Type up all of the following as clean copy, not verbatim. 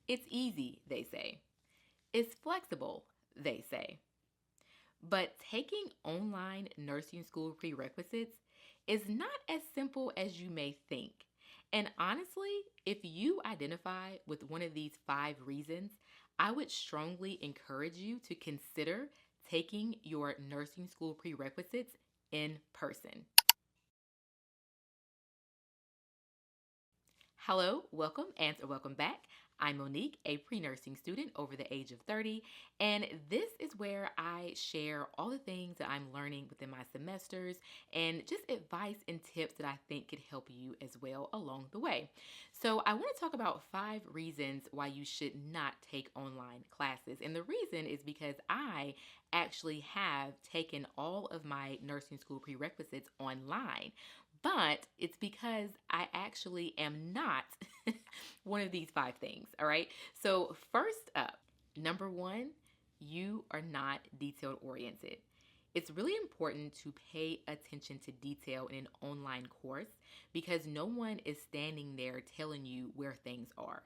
It's easy, they say. It's flexible, they say. But taking online nursing school prerequisites is not as simple as you may think. And honestly, if you identify with one of these 5 reasons, I would strongly encourage you to consider taking your nursing school prerequisites in person. Hello, welcome back. I'm Monique, a pre nursing student over the age of 30, and this is where I share all the things that I'm learning within my semesters and just advice and tips that I think could help you as well along the way. So, I want to talk about 5 reasons why you should not take online classes. And the reason is because I actually have taken all of my nursing school prerequisites online. But it's because I actually am not one of these 5 things. All right. So, first up, number one, you are not detail oriented. It's really important to pay attention to detail in an online course because no one is standing there telling you where things are.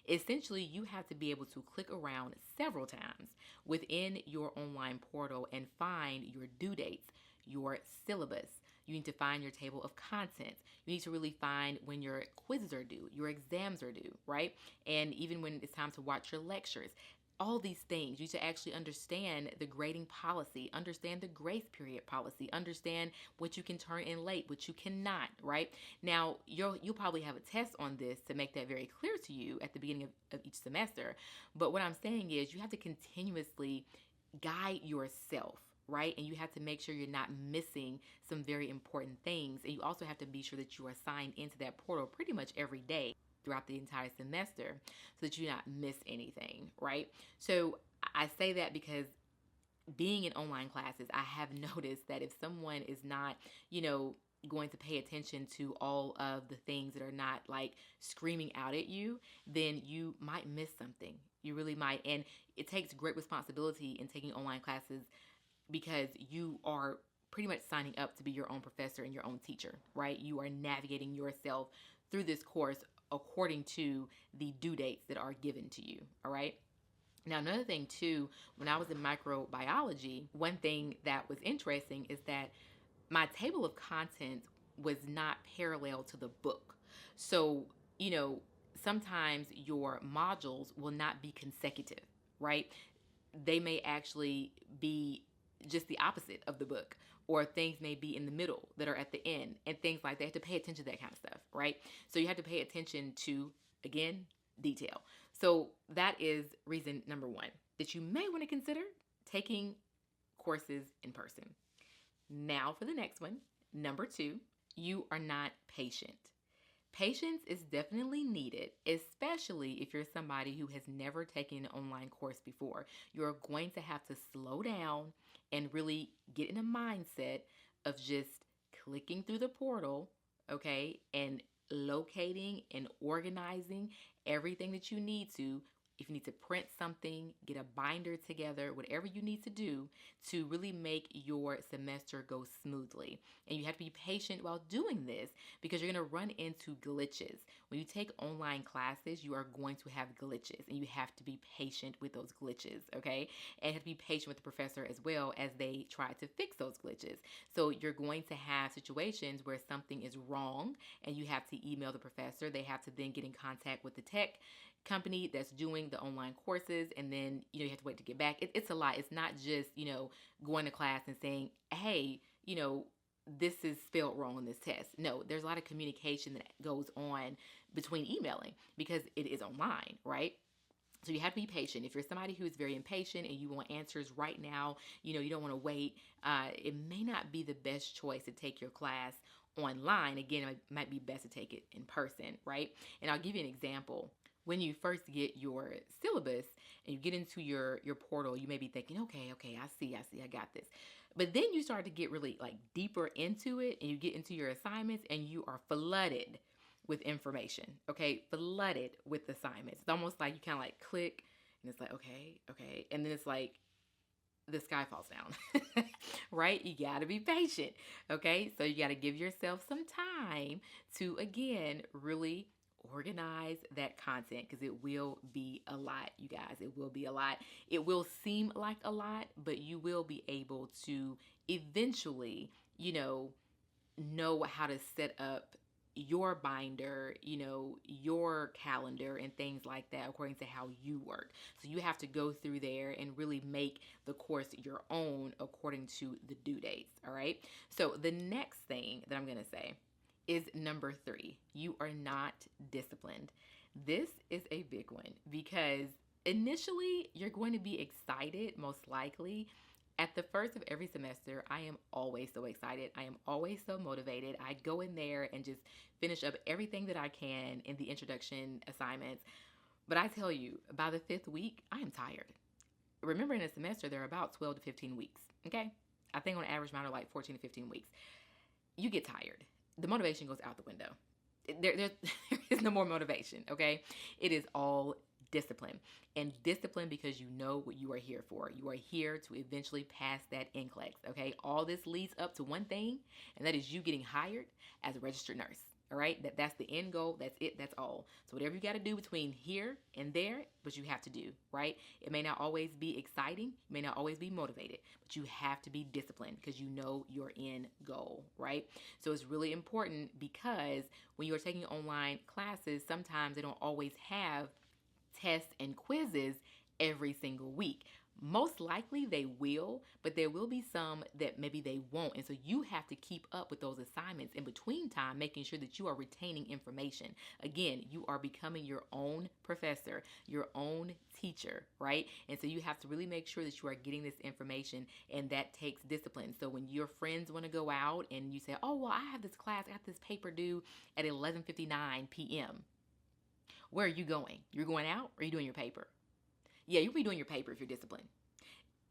Essentially, you have to be able to click around several times within your online portal and find your due dates, your syllabus. You need to find your table of contents. You need to really find when your quizzes are due, your exams are due, right? And even when it's time to watch your lectures. All these things, you need to actually understand the grading policy, understand the grace period policy, understand what you can turn in late, what you cannot, right? Now, you'll probably have a test on this to make that very clear to you at the beginning of each semester. But what I'm saying is you have to continuously guide yourself, right? And you have to make sure you're not missing some very important things. And you also have to be sure that you are signed into that portal pretty much every day throughout the entire semester so that you not miss anything, right? So I say that because being in online classes, I have noticed that if someone is not, going to pay attention to all of the things that are not like screaming out at you, then you might miss something. You really might. And it takes great responsibility in taking online classes because you are pretty much signing up to be your own professor and your own teacher, right? You are navigating yourself through this course according to the due dates that are given to you, all right? Now, another thing, too, when I was in microbiology, one thing that was interesting is that my table of contents was not parallel to the book. So, you know, sometimes your modules will not be consecutive, right? They may actually be just the opposite of the book, or things may be in the middle that are at the end, and things like that. You have to pay attention to that kind of stuff, right? So you have to pay attention to, again, detail. So that is reason number one that you may want to consider taking courses in person. Now for the next one. Number two, you are not patient. Patience is definitely needed, especially if you're somebody who has never taken an online course before. You're going to have to slow down and really get in a mindset of just clicking through the portal, okay, and locating and organizing everything that you need to. If you need to print something, get a binder together, whatever you need to do to really make your semester go smoothly. And you have to be patient while doing this because you're going to run into glitches. When you take online classes, you are going to have glitches and you have to be patient with those glitches, okay? And you have to be patient with the professor as well as they try to fix those glitches. So you're going to have situations where something is wrong and you have to email the professor. They have to then get in contact with the tech company that's doing the online courses, and then you have to wait to get back. It's a lot. It's not just going to class and saying, hey, this is spelled wrong on this test. No, there's a lot of communication that goes on between emailing because it is online, right? So you have to be patient. If you're somebody who is very impatient and you want answers right now, you don't want to wait, it may not be the best choice to take your class online. Again, it might be best to take it in person, right? And I'll give you an example. When you first get your syllabus and you get into your portal, you may be thinking, okay, I see, I got this. But then you start to get really like deeper into it and you get into your assignments and you are flooded with information, okay? Flooded with assignments. It's almost like you kind of like click and it's like, okay. And then it's like the sky falls down, right? You got to be patient, okay? So you got to give yourself some time to, again, really organize that content because it will be a lot, you guys. It will be a lot. It will seem like a lot, but you will be able to eventually, know how to set up your binder, your calendar and things like that according to how you work. So you have to go through there and really make the course your own according to the due dates. All right. So the next thing that I'm going to say is number 3. You are not disciplined. This is a big one because initially you're going to be excited, most likely. At the first of every semester, I am always so excited. I am always so motivated. I go in there and just finish up everything that I can in the introduction assignments. But I tell you, by the 5th week, I am tired. Remember, in a semester, there are about 12 to 15 weeks, okay? I think on average, mine are like 14 to 15 weeks. You get tired. The motivation goes out the window. There is no more motivation, okay? It is all discipline. And discipline because you know what you are here for. You are here to eventually pass that NCLEX, okay? All this leads up to one thing, and that is you getting hired as a registered nurse, all right? That's the end goal. That's it. That's all. So whatever you got to do between here and there, but you have to do, right? It may not always be exciting. You may not always be motivated, but you have to be disciplined because you know your end goal, right? So it's really important because when you are taking online classes, sometimes they don't always have tests and quizzes every single week. Most likely they will, but there will be some that maybe they won't. And so you have to keep up with those assignments in between time, making sure that you are retaining information. Again, you are becoming your own professor, your own teacher, right? And so you have to really make sure that you are getting this information, and that takes discipline. So when your friends want to go out and you say, oh, well, I have this class, I got this paper due at 11:59 p.m. Where are you going? You're going out, or are you doing your paper? Yeah, you'll be doing your paper if you're disciplined.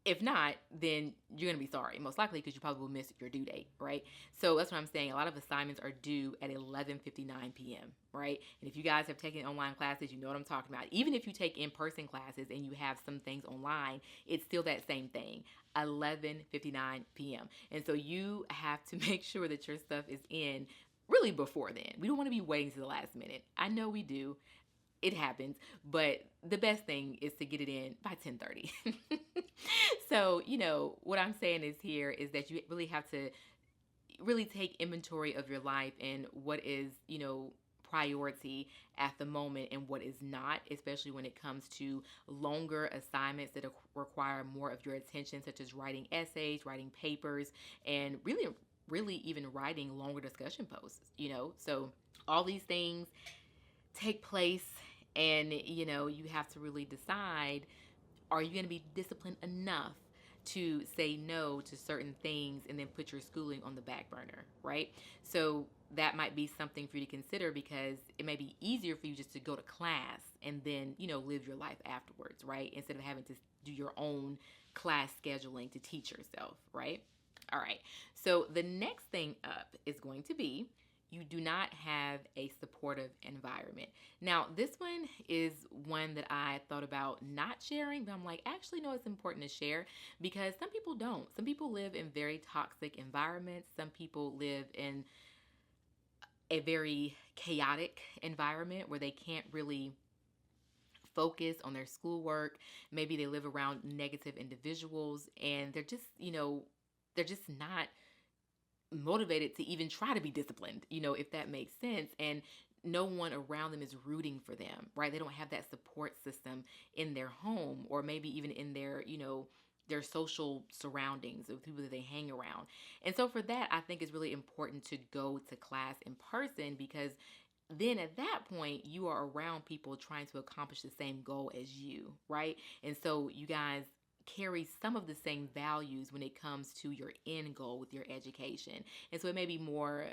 If not, then you're going to be sorry, most likely because you probably will miss your due date, right? So that's what I'm saying. A lot of assignments are due at 11:59 p.m., right? And if you guys have taken online classes, you know what I'm talking about. Even if you take in-person classes and you have some things online, it's still that same thing, 11:59 p.m. And so you have to make sure that your stuff is in really before then. We don't want to be waiting to the last minute. I know we do. It happens, but the best thing is to get it in by 10:30. So, what I'm saying is that you really have to really take inventory of your life and what is, priority at the moment and what is not, especially when it comes to longer assignments that require more of your attention, such as writing essays, writing papers, and really even writing longer discussion posts, So all these things take place, and you have to really decide, are you going to be disciplined enough to say no to certain things and then put your schooling on the back burner, right? So that might be something for you to consider, because it may be easier for you just to go to class and then live your life afterwards, right? Instead of having to do your own class scheduling to teach yourself, right? All right, so the next thing up is going to be, you do not have a supportive environment. Now, this one is one that I thought about not sharing, but I'm like, actually, no, it's important to share, because some people don't. Some people live in very toxic environments. Some people live in a very chaotic environment where they can't really focus on their schoolwork. Maybe they live around negative individuals, and they're just, they're just not motivated to even try to be disciplined, if that makes sense. And no one around them is rooting for them, right? They don't have that support system in their home, or maybe even in their, their social surroundings of people that they hang around. And so for that, I think it's really important to go to class in person, because then at that point, you are around people trying to accomplish the same goal as you, right? And so you guys carry some of the same values when it comes to your end goal with your education. And so it may be more,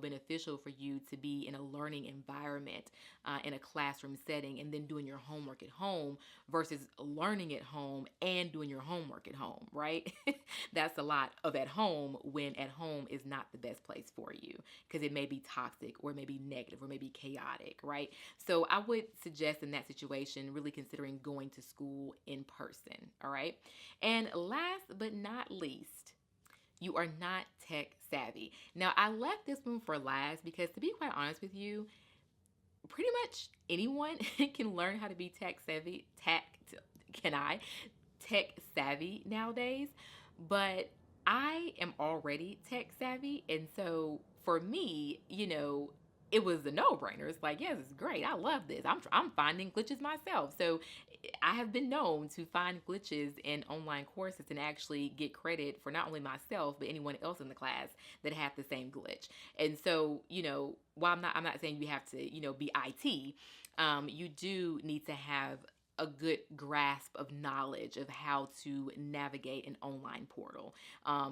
beneficial for you to be in a learning environment, in a classroom setting, and then doing your homework at home versus learning at home and doing your homework at home, right? That's a lot of at home, when at home is not the best place for you, because it may be toxic, or it may be negative, or maybe chaotic, right? So I would suggest in that situation, really considering going to school in person, all right? And last but not least, you are not tech savvy. Now, I left this one for last because, to be quite honest with you, pretty much anyone can learn how to be tech savvy. Tech savvy nowadays, but I am already tech savvy, and so for me, it was a no-brainer. It's like, yes, it's great. I love this. I'm finding glitches myself. So I have been known to find glitches in online courses and actually get credit for not only myself but anyone else in the class that had the same glitch. And so, while I'm not saying you have to, be IT, you do need to have a good grasp of knowledge of how to navigate an online portal,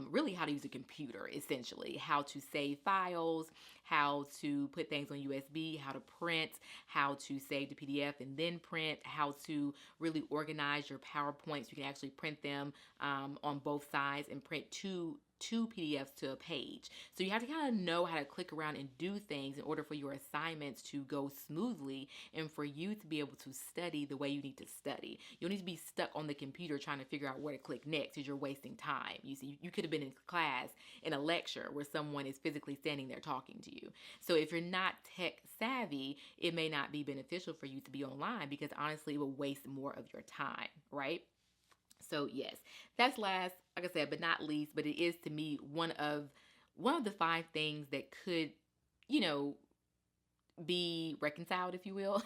really how to use a computer, essentially, how to save files, how to put things on USB, how to print, how to save the PDF and then print, how to really organize your PowerPoints. You can actually print them on both sides and print two PDFs to a page. So you have to kind of know how to click around and do things in order for your assignments to go smoothly and for you to be able to study the way you need to study. You don't need to be stuck on the computer trying to figure out where to click next because you're wasting time. You see, you could have been in class in a lecture where someone is physically standing there talking to you. So if you're not tech savvy, it may not be beneficial for you to be online because honestly, it will waste more of your time, right? So yes, that's last, like I said, but not least, but it is to me one of the five things that could, you know, be reconciled, if you will,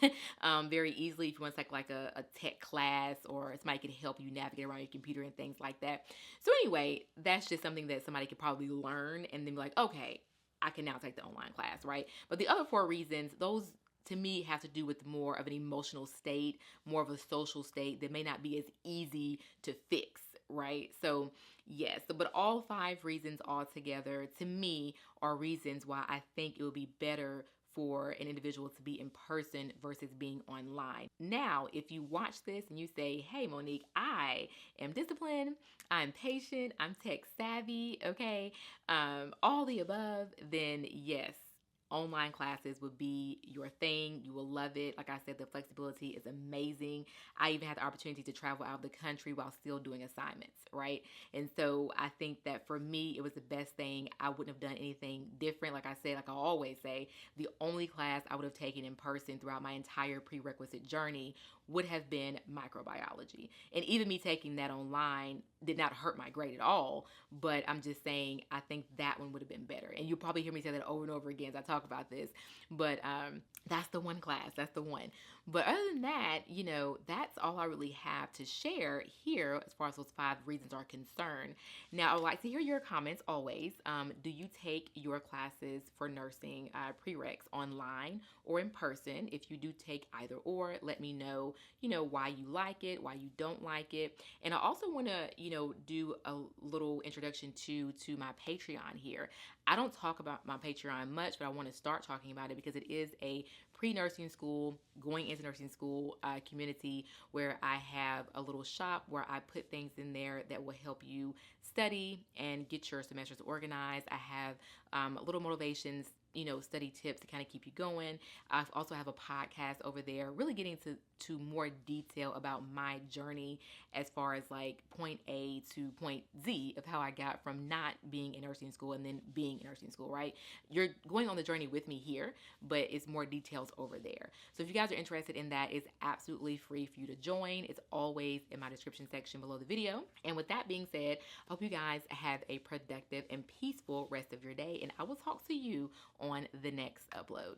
very easily if you want to take like a tech class or somebody can help you navigate around your computer and things like that. So anyway, that's just something that somebody could probably learn and then be like, okay, I can now take the online class, right? But the other four reasons, those to me have to do with more of an emotional state, more of a social state that may not be as easy to fix, right? So yes, but all five reasons altogether to me are reasons why I think it would be better for an individual to be in person versus being online. Now, if you watch this and you say, hey, Monique, I am disciplined, I'm patient, I'm tech savvy, okay, all the above, then yes, online classes would be your thing. You will love it. Like I said, the flexibility is amazing. I even had the opportunity to travel out of the country while still doing assignments, right? And so I think that for me, it was the best thing. I wouldn't have done anything different. Like I said, like I always say, the only class I would have taken in person throughout my entire prerequisite journey would have been microbiology. And even me taking that online did not hurt my grade at all, but I'm just saying I think that one would have been better. And you'll probably hear me say that over and over again as I talk about this, but that's the one class, that's the one. But other than that, that's all I really have to share here as far as those five reasons are concerned. Now, I would like to hear your comments always. Do you take your classes for nursing prereqs online or in person? If you do take either or, let me know, why you like it, why you don't like it. And I also want to, do a little introduction to my Patreon here. I don't talk about my Patreon much, but I want to start talking about it because it is a pre-nursing school, going into nursing school community where I have a little shop where I put things in there that will help you study and get your semesters organized. I have little motivations, study tips to kind of keep you going. I also have a podcast over there, really getting to more detail about my journey as far as like point A to point Z of how I got from not being in nursing school and then being in nursing school, right? You're going on the journey with me here, but it's more details over there. So if you guys are interested in that, it's absolutely free for you to join. It's always in my description section below the video. And with that being said, I hope you guys have a productive and peaceful rest of your day, and I will talk to you on the next upload.